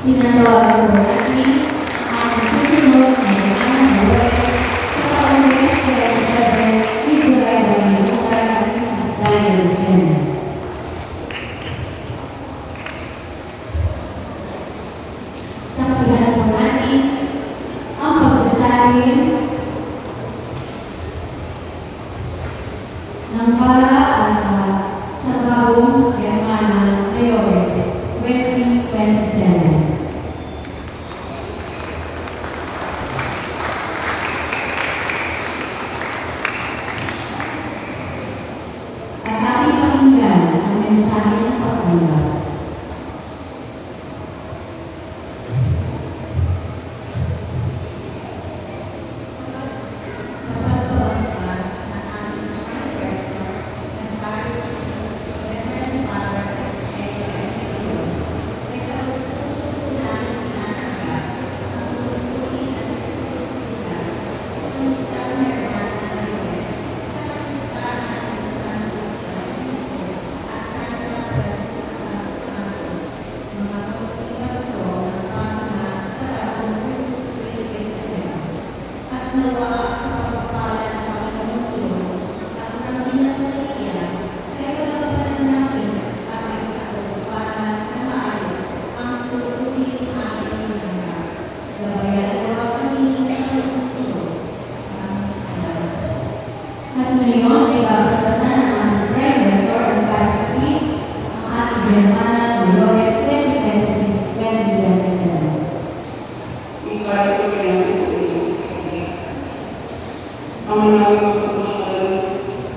Tinatawagan po natin ang susunod na mga Dolores sa taong 2027 ni July Balimutan natin sa Style Senate. Saksihan po natin ang pagsasalin ng paraan sa bagong Germana Mayores 2027. At ating pakinggan ang mensahe ng pagtanggap. Sa pagpapaspas ng aming Shrine Director ng Paris University, Reverend Father Esqueda Benedicto, ay taus-puso po namin tinatanggap ang tungkulin at responsibilidad sa isang Hermana Mayores sa kapistahan ng Santo Francisco at Santa Francisca mga pagpapasto ng pamana sa taong 2027. At nawa sa pagpapala ng Panginoong Diyos at ng pinagpalian ay pagpapalan namin ang isang pagpapala na maayos ang tutuloy aming pinanggap. Gabayan nawa kami ng Panginoong Diyos. Maraming salamat. At ngayon ay babasbasan ng ating Shrine Director and Paris Priest ang ating Germana Mayores 2026-2027. Kung kaya ko natin tulungan sa kanya. Ang manawang pagmamahal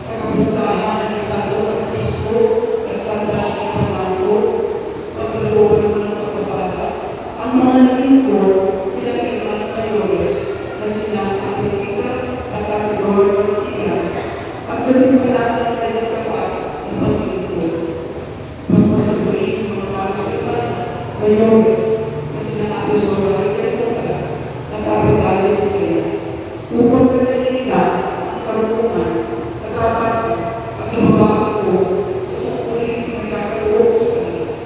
sa kapistahan ng Santo Francisco at Santa Francisco, pagkalooban mo ng pagpapala, ang mga naglingkod bilang Hermana Mayores na sina Ate Tita at Ate Dora Garcia at gantimpalaan ng kanyang tapat na paglilingkod. Basta sa tuloy ng mga bagong Hermana Mayores na sina Ate Zora at Ate Dalia Isaya, upang pagkailigan ang karunungan, katapatan at kabagaan ko sa tungkulin nagkakaloob sa kanila.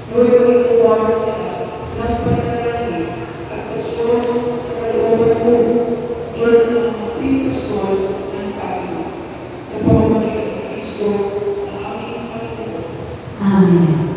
Naway maging uwaran sila ng pananalangin at pagsunod sa kalooban mo tulad ng munting pastol ng Fatima sa pamamagitan ng Kristo ng aming Panginoon. Amen.